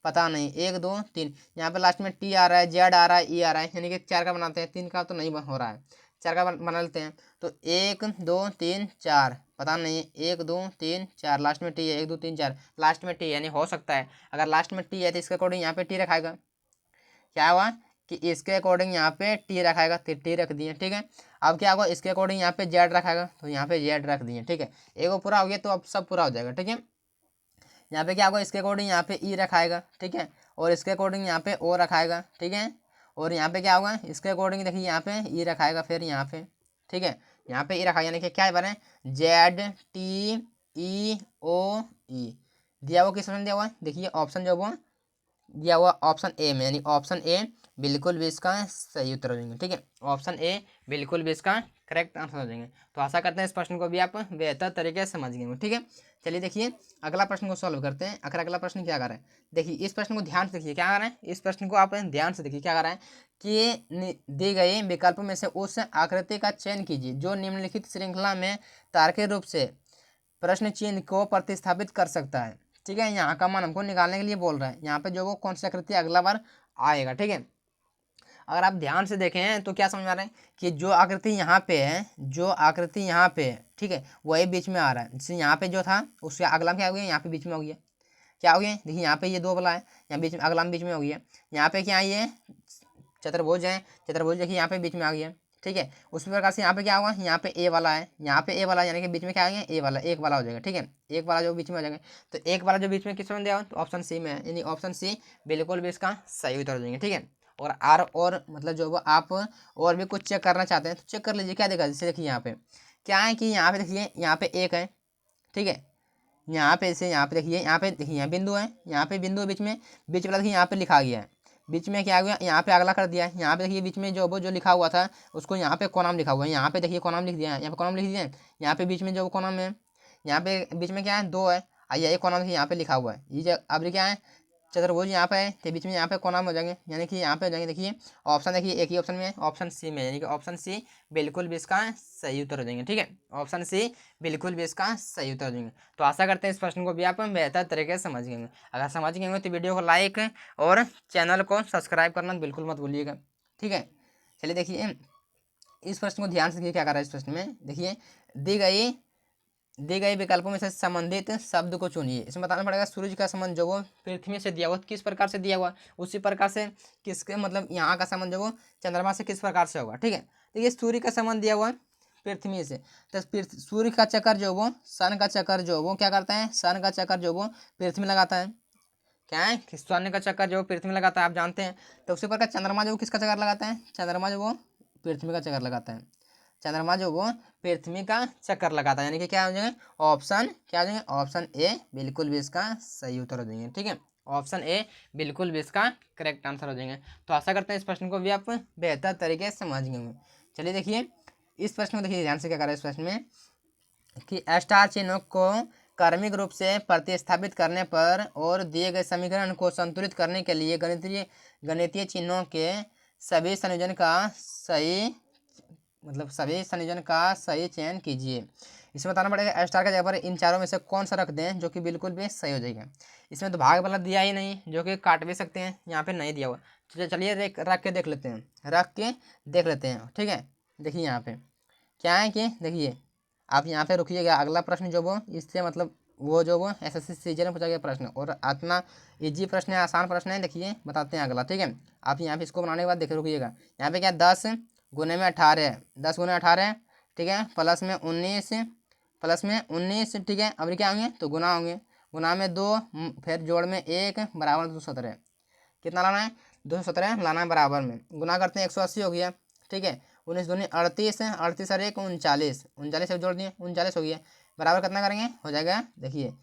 पता नहीं 1 2 3, यहाँ पे लास्ट में टी आ रहा है, जेड आ रहा है, ई आ रहा है, यानी कि 4 का बनाते हैं, 3 का तो नहीं हो रहा है, 4 का बना लेते हैं। तो 1 2 3 4 पता नहीं, 1 2 3 4 लास्ट में टी है, 1 2 3 4 लास्ट में टी, यानी हो सकता है अगर लास्ट में टी है तो इसके अकॉर्डिंग यहाँ पे टी रखाएगा, क्या हुआ कि इसके अकॉर्डिंग यहाँ पे टी रखाएगा, तो टी रख दिए, ठीक है। अब क्या होगा इसके अकॉर्डिंग यहाँ पे जेड रखाएगा, तो यहाँ पे जेड रख दिए, ठीक है। एक वो पूरा हो गया तो अब सब पूरा हो जाएगा, ठीक है। यहाँ पे क्या होगा इसके अकॉर्डिंग यहाँ पे ई रखाएगा, ठीक है, और इसके अकॉर्डिंग यहाँ पे ओ रखाएगा, ठीक है। और यहाँ पे क्या होगा, इसके अकॉर्डिंग देखिए यहाँ पे ई रखाएगा, फिर यहाँ पे, ठीक है, यहाँ पे ई रखा, यानी कि क्या बने ZTEOE दिया हुआ, किस ऑप्शन दिया हुआ है, देखिए ऑप्शन जो वो दिया हुआ ऑप्शन ए में, यानी ऑप्शन ए बिल्कुल भी इसका सही उत्तर हो जाएंगे, ठीक है। ऑप्शन ए बिल्कुल भी इसका करेक्ट आंसर हो जाएंगे। तो आशा करते हैं इस प्रश्न को भी आप बेहतर तरीके से समझ गए होंगे, ठीक है। चलिए देखिए अगला प्रश्न को सॉल्व करते हैं। अगर अगला प्रश्न क्या कर रहा है, देखिए इस प्रश्न को ध्यान से देखिए, क्या कर रहा है, इस प्रश्न को आप ध्यान से देखिए, क्या कर रहा है कि दी गई विकल्पों में से उस आकृति का चयन कीजिए जो निम्नलिखित श्रृंखला में तार्किक रूप से प्रश्न चिन्ह को प्रतिस्थापित कर सकता है, ठीक है। यहाँ का मान हमको निकालने के लिए बोल रहा है, यहाँ पे जो वो कौन सी आकृति अगला बार आएगा, ठीक है। अगर आप ध्यान से देखें तो क्या समझ आ रहा है कि जो आकृति यहाँ पे है, जो आकृति यहाँ पे है, ठीक है, वही बीच में आ रहा है। जैसे यहाँ पे जो था उसके अगला क्या हो गया, यहाँ पे बीच में हो गया, क्या हो गया, देखिए यहाँ पे ये दो वाला है, यहाँ बीच में अगला में बीच में हो गया। यहाँ पे क्या ये चतुर्भुज है, चतुर्भुज देखिए यहाँ पे बीच में आ गया, ठीक है। उसी प्रकार से यहाँ पे क्या हुआ, यहाँ पे ए वाला है, यहाँ पे ए वाला यानी कि बीच में क्या आ गया, ए वाला, एक वाला हो जाएगा, ठीक है, एक वाला जो बीच में हो जाएगा। तो एक वाला जो बीच में किस में दिया हुआ, तो ऑप्शन सी में है, यानी ऑप्शन सी बिल्कुल भी इसका सही उत्तर हो जाएंगे, ठीक है। और आर और मतलब जो आप और भी कुछ चेक करना चाहते हैं तो चेक कर लीजिए, क्या देखा, जैसे देखिए यहाँ पे क्या है कि यहाँ पे देखिए यहाँ पे एक है, ठीक है, यहाँ पे से यहाँ पे देखिए, यहाँ पे देखिए यहाँ बिंदु है, यहाँ पे बिंदु बीच में, बीच वाला देखिए यहाँ पे लिखा गया है, बीच में क्या हुआ, यहाँ पे अगला कर दिया है। यहाँ पे देखिए बीच में जो वो जो लिखा हुआ था उसको यहाँ पे कॉलम लिखा हुआ है, यहाँ पे देखिए कॉलम लिख दिया है, यहाँ पे कॉलम लिख दिया है। यहाँ पे बीच में जो कॉलम है, यहाँ पे बीच में क्या है, दो है, आइए एक कॉलम यहाँ पे लिखा हुआ है, ये अब क्या है चतुर्भुज यहाँ पे है, तो बीच में यहाँ पे कॉलम हो जाएंगे, यानी कि यहाँ पे हो जाएंगे। देखिए ऑप्शन देखिए एक ही ऑप्शन में है, ऑप्शन सी में, यानी कि ऑप्शन सी बिल्कुल भी इसका सही उत्तर हो जाएंगे, ठीक है। ऑप्शन सी बिल्कुल भी इसका सही उत्तर हो जाएंगे। तो आशा करते हैं इस प्रश्न को भी आप बेहतर तरीके से समझ गए। अगर समझ गए होंगे तो वीडियो को लाइक और चैनल को सब्सक्राइब करना बिल्कुल मत भूलिएगा, ठीक है। चलिए देखिए इस प्रश्न को ध्यान से देखिए, क्या कर रहा है इस प्रश्न में, देखिए दी गई विकल्पों में से संबंधित शब्द को चुनिए। इसमें बताना पड़ेगा सूरज का संबंध जो वो पृथ्वी से दिया हुआ किस प्रकार से दिया हुआ, उसी प्रकार से किसके मतलब यहाँ का संबंध जो वो चंद्रमा से किस प्रकार से होगा, ठीक है। तो ये सूर्य का संबंध दिया हुआ पृथ्वी से, तो सूर्य का चक्कर जो वो सन का चक्कर जो वो क्या करता है, सन का चक्कर जो वो पृथ्वी में लगाता है, क्या है कि सन का चक्कर जो पृथ्वी में लगाता है, आप जानते हैं। तो उसी प्रकार चंद्रमा जो किसका चक्कर लगाता है, चंद्रमा जो वो पृथ्वी का चक्कर लगाता है, चंद्रमा जो वो पृथ्वी का चक्कर लगाता है, यानी कि क्या हो जाएंगे ऑप्शन, क्या हो जाएंगे ऑप्शन ए बिल्कुल भी इसका सही उत्तर हो जाएंगे, ठीक है। ऑप्शन ए बिल्कुल भी इसका करेक्ट आंसर हो जाएंगे। तो आशा करते हैं इस प्रश्न को भी आप बेहतर तरीके से समझ गए होंगे। चलिए देखिए इस प्रश्न को देखिए ध्यान से, क्या कर रहा है इस प्रश्न में कि स्टार चिन्हों को क्रमिक रूप से प्रतिस्थापित करने पर और दिए गए समीकरण को संतुलित करने के लिए गणितीय चिन्हों के सभी संयोजन का सही सभी संयोजन का सही चयन कीजिए। इसमें बताना पड़ेगा स्टार के जगह पर इन चारों में से कौन सा रख दें जो कि बिल्कुल भी सही हो जाएगा। इसमें तो भाग वाला दिया ही नहीं, जो कि काट भी सकते हैं, यहाँ पे नहीं दिया हुआ। तो चलिए रख के देख लेते हैं, रख के देख लेते हैं, ठीक है। देखिए यहाँ पे क्या है कि देखिए आप यहाँ पे रुकिएगा, अगला प्रश्न जो वो इससे वो जो वो एसएससी सीजन में पूछा गया प्रश्न, और इतना इजी प्रश्न है, आसान प्रश्न है। देखिए बताते हैं अगला, ठीक है। आप यहाँ पे इसको बनाने के बाद देख रुकिएगा, यहाँ पे क्या 10 गुने में 18, 10 गुने 18, ठीक है, प्लस में 19, ठीक है। अब क्या होंगे तो गुना होंगे, गुना में 2 फिर जोड़ में 1 बराबर 217, कितना लाना है 217 लाना है बराबर में, गुना करते हैं 180 हो गया, ठीक है। 19 दूनी 38, 38 और 1 39, 39 से जोड़ दिए 39 हो गया, बराबर कितना करेंगे हो जाएगा, देखिए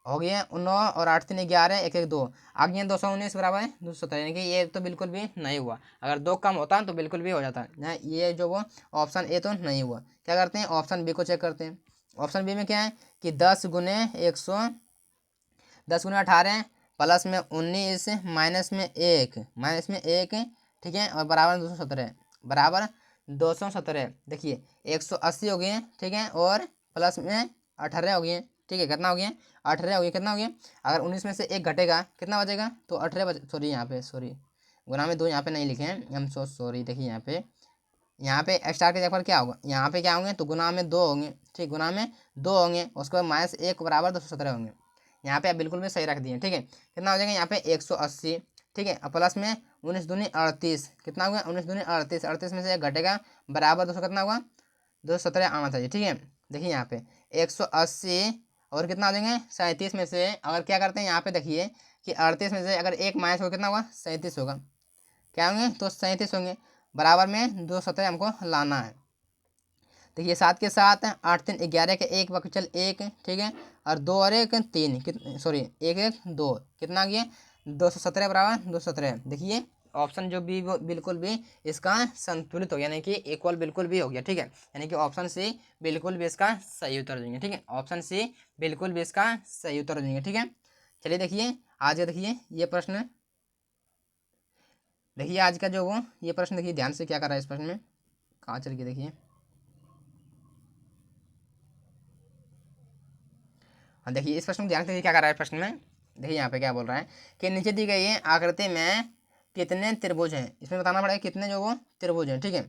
हो गया 9 और 8 3 11 1 1 2 आ गया 219 बराबर 217, यानी कि ये तो बिल्कुल भी नहीं हुआ। अगर 2 कम होता तो बिल्कुल भी हो जाता है, ये जो वो ऑप्शन ए तो नहीं हुआ। क्या करते हैं ऑप्शन बी को चेक करते हैं। ऑप्शन बी में क्या है कि 10 गुने 18 प्लस में 19 माइनस में 1, ठीक है, और बराबर 217, बराबर 217। देखिए 180 हो गए, ठीक है, और प्लस में 18 हो गए, ठीक है, कितना हो गया 18 हो गया, कितना हो गया, अगर 19 में से 1 घटेगा कितना बचेगा तो 18 सॉरी यहाँ पे गुना में 2 यहाँ पे नहीं लिखे हैं हम, सॉरी। देखिए यहाँ पे स्टार के जगह पर क्या होगा, यहाँ पे क्या होंगे तो गुना में 2 होंगे, ठीक, गुना में 2 होंगे, उसके बाद माइनस 1 बराबर 217 होंगे। यहाँ पे आप बिल्कुल भी सही रख दिए, ठीक है। कितना हो जाएगा यहाँ पे 180, ठीक है, और प्लस में 19 दूनी 38, कितना हुआ 19 दूनी 38, 38 में से 1 घटेगा बराबर 200, कितना हुआ 217 आना चाहिए, ठीक है। देखिए यहाँ पे 180 और कितना आ जाएंगे 37 में से, अगर क्या करते हैं यहाँ पे देखिए कि 38 में से अगर एक माइनस होगा कितना होगा 37 होगा। क्या होंगे तो 37 होंगे। बराबर में 217 हमको लाना है। देखिए 7 के 7 8 3 11 के एक बचल एक, ठीक है, और 2 और 1 3, सॉरी 1 1 2, कितना आ गया 217 बराबर 217। देखिए ऑप्शन जो बी वो बिल्कुल भी इसका संतुलित हो गया, यानी कि इक्वल बिल्कुल भी हो गया, ठीक है, यानी कि ऑप्शन सी बिल्कुल भी इसका सही उत्तर हो जाएंगे, ठीक है, ऑप्शन सी बिल्कुल भी इसका सही उत्तर हो जाएंगे, ठीक है। चलिए देखिए आज का देखिए ये प्रश्न, देखिए आज का जो वो ये प्रश्न देखिए ध्यान से क्या कर रहा है इस प्रश्न में, कहाँ चल के देखिए। हाँ देखिए इस प्रश्न को ध्यान से क्या कर रहा है प्रश्न में, देखिए यहाँ पे क्या बोल रहा है कि नीचे दी गई है आकृति में कितने त्रिभुज हैं, इसमें बताना पड़ेगा कितने जो वो त्रिभुज हैं, ठीक है।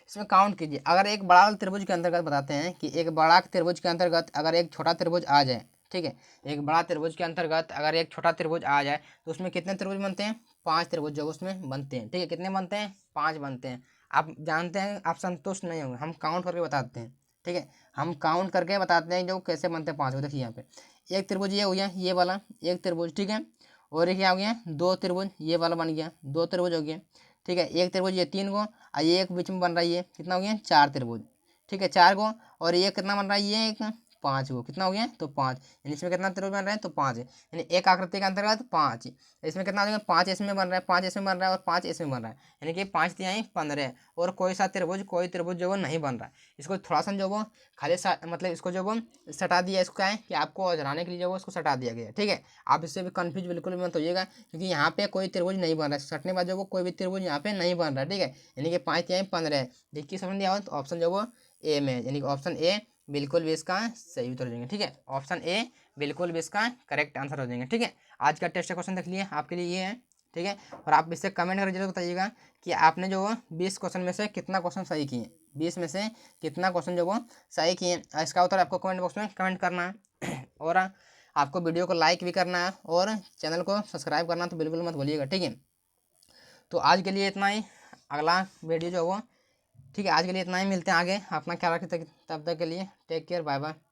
इसमें काउंट कीजिए। अगर एक बड़ा त्रिभुज के अंतर्गत बताते हैं कि एक बड़ा त्रिभुज के अंतर्गत अगर एक छोटा त्रिभुज आ जाए, ठीक है, एक बड़ा त्रिभुज के अंतर्गत अगर एक छोटा त्रिभुज आ जाए तो उसमें कितने त्रिभुज बनते हैं 5 त्रिभुज जो उसमें बनते हैं, ठीक है, कितने बनते हैं 5 बनते हैं। आप जानते हैं आप संतुष्ट नहीं होंगे, हम काउंट करके बताते हैं, ठीक है, हम काउंट करके बताते हैं जो कैसे बनते हैं 5 को। देखिए यहाँ पे एक त्रिभुज ये हो गया, ये वाला एक त्रिभुज, ठीक है, और एक क्या हो गया 2 त्रिभुज, ये वाला बन गया 2 त्रिभुज हो गया, ठीक है, एक त्रिभुज ये 3 को, और ये एक बीच में बन रहा है ये कितना हो गया 4 त्रिभुज, ठीक है 4 को, और ये कितना बन रहा है ये एक 5 को, कितना हो गया तो 5, यानी इसमें कितना त्रिभुज बन रहा है तो 5 है, यानी एक आकृति के अंतर्गत 5, इसमें कितना हो गया 5 इसमें बन रहा है, 5 इसमें बन रहा है और 5 इसमें बन रहा है, यानी कि 5 तिहाई 15, और कोई सा त्रिभुज कोई त्रिभुज जो वो नहीं बन रहा है। इसको थोड़ा सा जो वो खाली मतलब इसको जो वो सटा दिया, इसको क्या है कि आपको हराने के लिए जो वो इसको सटा दिया गया, ठीक है। आप इससे भी कन्फ्यूज बिल्कुल भी मत होइएगा, क्योंकि यहाँ पे कोई त्रिभुज नहीं बन रहा है, सटने बाद जो वो कोई भी त्रिभुज यहाँ पे नहीं बन रहा है, ठीक है, यानी कि 5 तिहाई 15 है। देखिए समझ दिया हो तो ऑप्शन जो वो ए में है, यानी कि ऑप्शन ए बिल्कुल भी इसका सही उत्तर हो जाएंगे, ठीक है, ऑप्शन ए बिल्कुल भी इसका करेक्ट आंसर हो जाएंगे, ठीक है। आज का टेस्ट क्वेश्चन देख लिए आपके लिए ये है, ठीक है, और आप इससे कमेंट करके जरूर बताइएगा कि आपने जो 20 क्वेश्चन में से कितना क्वेश्चन सही किए, 20 में से कितना क्वेश्चन जो वो सही किए, इसका उत्तर आपको कमेंट बॉक्स में कमेंट करना है और आपको वीडियो को लाइक भी करना है और चैनल को सब्सक्राइब करना तो बिल्कुल मत भूलिएगा, ठीक है। तो आज के लिए इतना ही, अगला वीडियो जो वो, ठीक है, आज के लिए इतना ही, मिलते हैं आगे, अपना ख्याल रखिए, तब तक के लिए टेक केयर, बाय बाय।